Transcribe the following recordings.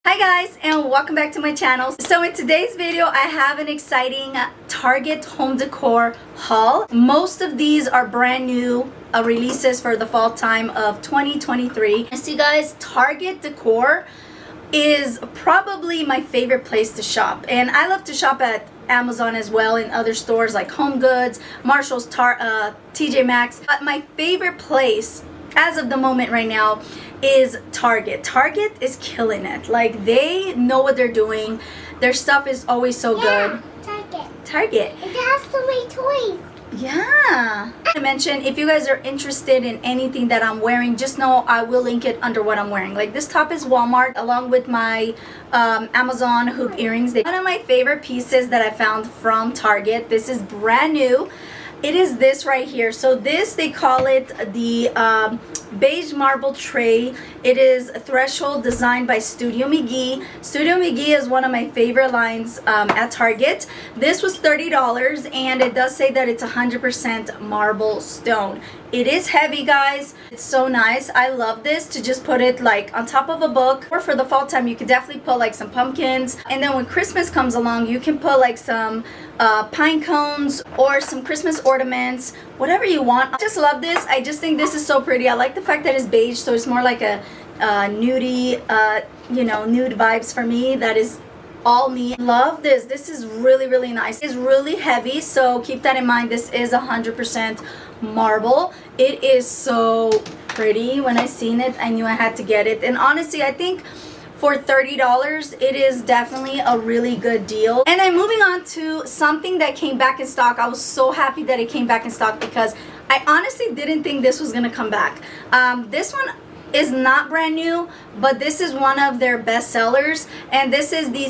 Hi guys, and welcome back to my channel. So in today's video I have an exciting Target home decor haul. Most of these are brand new releases for the fall time of 2023. And see guys, Target decor is probably my favorite place to shop, and I love to shop at Amazon as well and other stores like Home Goods, Marshall's, TJ Maxx, but my favorite place as of the moment right now is Target. Target is killing it. Like, they know what they're doing. Their stuff is always so good. Target. It has so many toys. Yeah. I mentioned, if you guys are interested in anything that I'm wearing, just know I will link it under what I'm wearing. Like, this top is Walmart along with my Amazon hoop earrings. One of my favorite pieces that I found from Target. This is brand new. It is this right here. So this, they call it the beige marble tray. It is a threshold designed by Studio McGee. Studio McGee is one of my favorite lines at Target. This was $30, and it does say that it's 100% marble stone. It is heavy, guys. It's so nice. I love this to just put it like on top of a book, or for the fall time you could definitely put like some pumpkins, and then when Christmas comes along you can put like some pine cones or some Christmas ornaments, whatever you want. I just love this. I just think this is so pretty. I like the fact that it's beige, so it's more like a nudie, nude vibes for me. That is all me. Love this. This is really nice. It's really heavy, so keep that in mind. This is 100% marble. It is so pretty. When I seen it, I knew I had to get it, and honestly I think for $30 it is definitely a really good deal. And I'm moving on to something that came back in stock. I was so happy that it came back in stock because I honestly didn't think this was gonna come back. This one is not brand new, but this is one of their best sellers, and this is the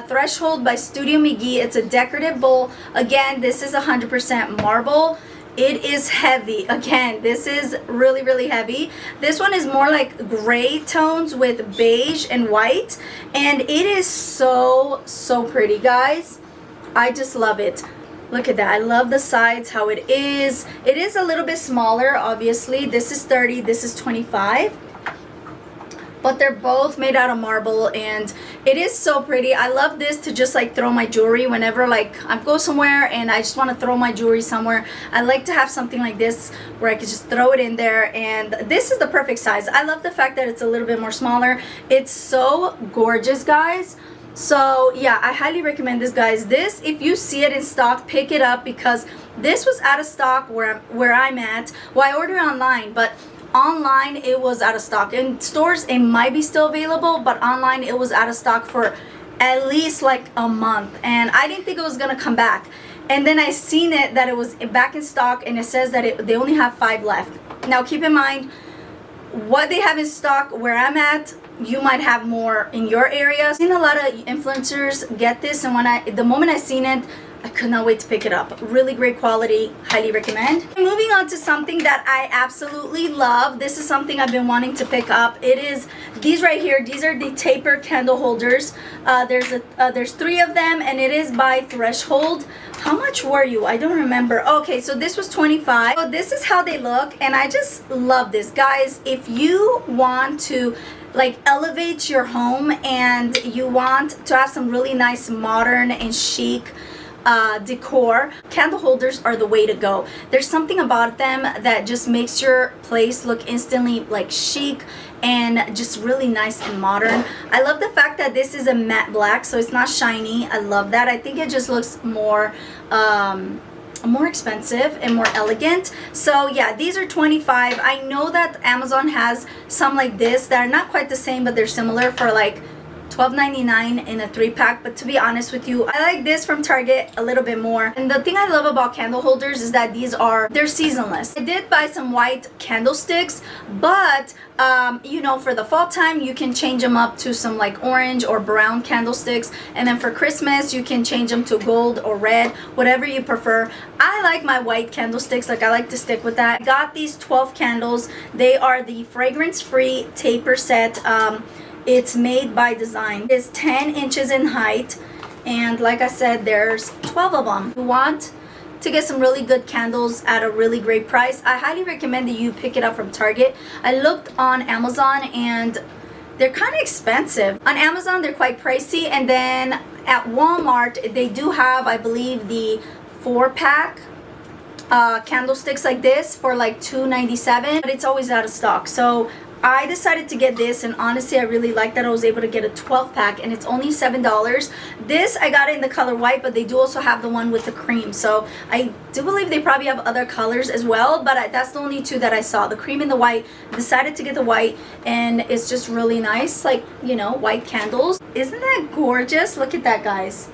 Threshold by Studio McGee. It's a decorative bowl. Again, this is 100% marble. It is heavy. Again, this is really heavy. This one is more like gray tones with beige and white, and it is so pretty, guys. I just love it. Look at that. I love the sides, how it is. It is a little bit smaller, obviously. This is 30, this is 25. But they're both made out of marble, and it is so pretty. I love this to just like throw my jewelry whenever like I go somewhere and I just want to throw my jewelry somewhere. I like to have something like this where I could just throw it in there, and this is the perfect size. I love the fact that it's a little bit more smaller. It's so gorgeous, guys. So yeah, I highly recommend this, guys. This, if you see it in stock, pick it up, because this was out of stock where I'm at. Well, I ordered online, but online it was out of stock. In stores it might be still available, but online it was out of stock for at least like a month, and I didn't think it was gonna come back. And then I seen it that it was back in stock, and it says that they only have 5 left. Now keep in mind, what they have in stock where I'm at, you might have more in your area. I've seen a lot of influencers get this, and the moment I seen it, I could not wait to pick it up. Really great quality. Highly recommend. Moving on to something that I absolutely love. This is something I've been wanting to pick up. It is these right here. These are the taper candle holders. There's 3 of them, and it is by Threshold. How much were you? I don't remember. Okay, so this was 25. So this is how they look, and I just love this, guys. If you want to like elevate your home and you want to have some really nice modern and chic decor, candle holders are the way to go. There's something about them that just makes your place look instantly like chic and just really nice and modern. I love the fact that this is a matte black, so it's not shiny. I love that. I think it just looks more expensive and more elegant. So yeah, these are 25. I know that Amazon has some like this that are not quite the same, but they're similar for like $12.99 in a 3-pack. But to be honest with you, I like this from Target a little bit more. And the thing I love about candle holders is that they're seasonless. I did buy some white candlesticks, but for the fall time you can change them up to some like orange or brown candlesticks, and then for Christmas you can change them to gold or red, whatever you prefer. I like my white candlesticks. Like, I like to stick with that. I got these 12 candles. They are the fragrance-free taper set. It's made by design. It's 10 inches in height, and like I said, there's 12 of them. If you want to get some really good candles at a really great price, I highly recommend that you pick it up from Target. I looked on Amazon, and they're kind of expensive. On Amazon, they're quite pricey, and then at Walmart, they do have, I believe, the 4-pack candlesticks like this for like $2.97, but it's always out of stock. So I decided to get this, and honestly I really like that I was able to get a 12-pack, and it's only $7. This I got it in the color white, but they do also have the one with the cream, so I do believe they probably have other colors as well, but that's the only two that I saw, the cream and the white. Decided to get the white, and it's just really nice, like, you know, white candles. Isn't that gorgeous? Look at that, guys.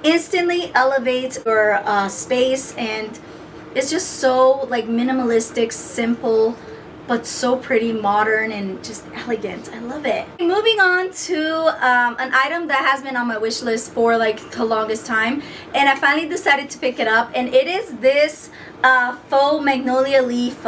Instantly elevates your space, and it's just so like minimalistic, simple, but so pretty, modern, and just elegant. I love it. Moving on to an item that has been on my wish list for like the longest time, and I finally decided to pick it up, and it is this faux Magnolia Leaf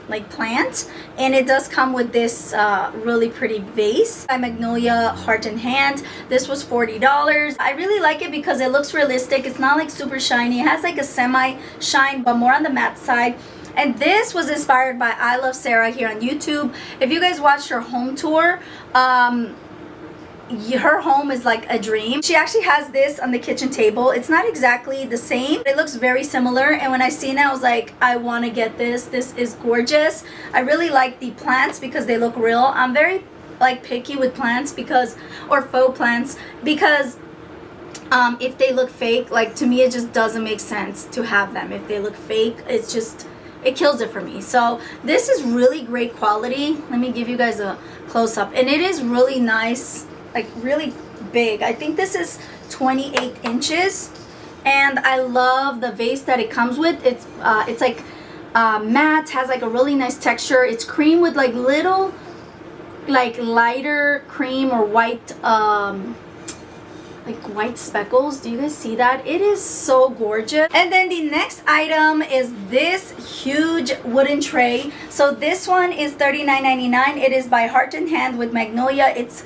like plant, and it does come with this really pretty vase by Magnolia Heart and Hand. This was $40. I really like it because it looks realistic. It's not like super shiny. It has like a semi shine, but more on the matte side. And this was inspired by I Love Sarah here on YouTube. If you guys watched her home tour, her home is like a dream. She actually has this on the kitchen table. It's not exactly the same. It looks very similar, and when I seen it, I was like, I want to get this. This is gorgeous. I really like the plants because they look real. I'm very like picky with plants because, or faux plants, because if they look fake, like to me it just doesn't make sense to have them. If they look fake, it's just, it kills it for me. So this is really great quality. Let me give you guys a close-up, and it is really nice, like really big. I think this is 28 inches, and I love the vase that it comes with. It's like matte, has like a really nice texture. It's cream with like little like lighter cream or white like white speckles. Do you guys see that? It is so gorgeous. And then the next item is this huge wooden tray. So this one is $39.99. It is by Heart and Hand with Magnolia. It's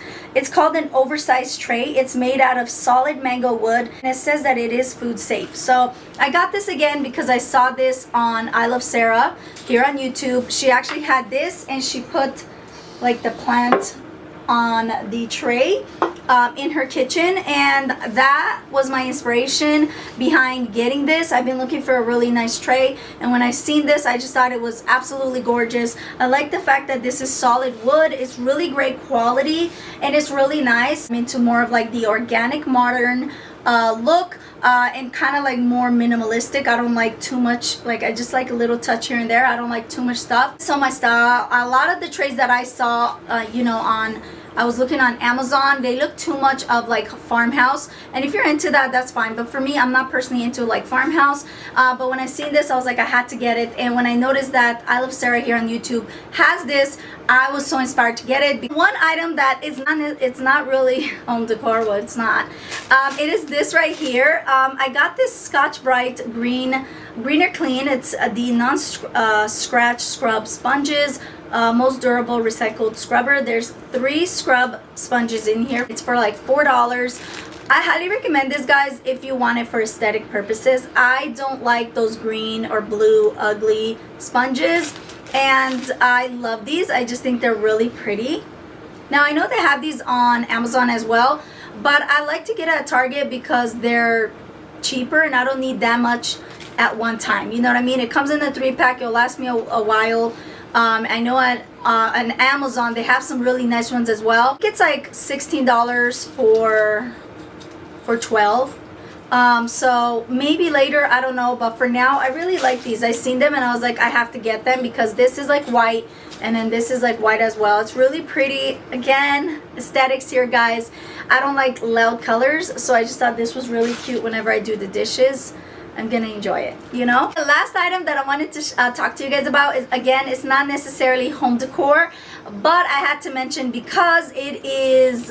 called an oversized tray. It's made out of solid mango wood, and it says that it is food safe. So I got this again because I saw this on I Love Sarah here on YouTube. She actually had this, and she put like the plant on the tray in her kitchen, and that was my inspiration behind getting this. I've been looking for a really nice tray, and when I seen this, I just thought it was absolutely gorgeous. I like the fact that this is solid wood. It's really great quality, and it's really nice. I'm into more of like the organic modern look, and kind of like more minimalistic. I don't like too much, like I just like a little touch here and there. I don't like too much stuff. So my style, a lot of the trays that I saw you know, I was looking on Amazon, they look too much of like farmhouse, and if you're into that, that's fine, but for me, I'm not personally into like farmhouse. But when I seen this, I was like, I had to get it, and when I noticed that I Love Sarah here on YouTube has this, I was so inspired to get it. One item that is not, it's not really home decor, well, it's not. It is this right here. I got this Scotch Brite Greener Clean. It's the non-scratch scrub sponges. Most durable recycled scrubber. There's 3 scrub sponges in here. It's for like $4. I highly recommend this, guys, if you want it for aesthetic purposes. I don't like those green or blue ugly sponges, and I love these. I just think they're really pretty. Now I know they have these on Amazon as well, but I like to get at Target because they're cheaper and I don't need that much at one time. You know what I mean? It comes in a 3-pack. It'll last me a while. I know at on Amazon they have some really nice ones as well. It's like $16 for 12. So maybe later, I don't know, but for now I really like these. I seen them and I was like, I have to get them because this is like white, and then this is like white as well. It's really pretty. Again, aesthetics here, guys. I don't like loud colors, so I just thought this was really cute. Whenever I do the dishes, I'm gonna enjoy it, you know. The last item that I wanted to talk to you guys about is, again, it's not necessarily home decor, but I had to mention because it is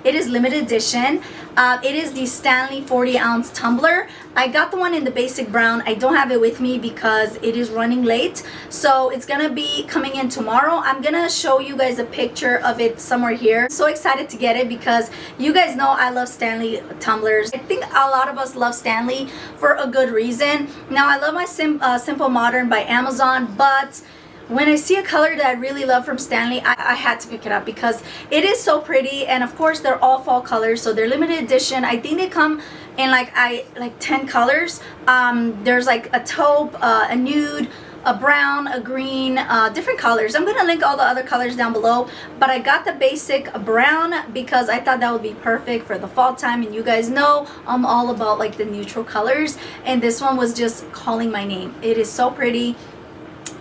limited edition. It is the Stanley 40-ounce tumbler. I got the one in the basic brown. I don't have it with me because it is running late, so it's gonna be coming in tomorrow. I'm gonna show you guys a picture of it somewhere here. So excited to get it because you guys know I love Stanley tumblers. I think a lot of us love Stanley for a good reason. Now I love my Simple Modern by Amazon, but when I see a color that I really love from Stanley, I had to pick it up because it is so pretty. And of course they're all fall colors, so they're limited edition. I think they come in like 10 colors. There's like a taupe, a nude, a brown, a green, different colors. I'm gonna link all the other colors down below, but I got the basic brown because I thought that would be perfect for the fall time, and you guys know I'm all about like the neutral colors, and this one was just calling my name. It is so pretty.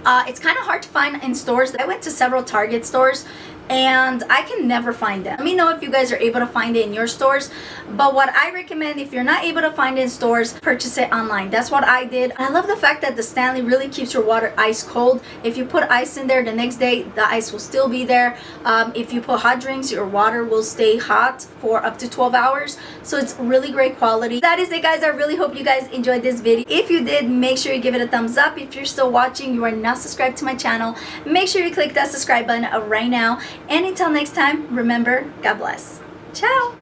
It's kind of hard to find in stores. I went to several Target stores and I can never find them. Let me know if you guys are able to find it in your stores. But what I recommend, if you're not able to find it in stores, purchase it online. That's what I did. I love the fact that the Stanley really keeps your water ice cold. If you put ice in there the next day, the ice will still be there. If you put hot drinks, your water will stay hot for up to 12 hours. So it's really great quality. That is it, guys. I really hope you guys enjoyed this video. If you did, make sure you give it a thumbs up. If you're still watching, you are not subscribed to my channel, make sure you click that subscribe button right now. And until next time, remember, God bless. Ciao!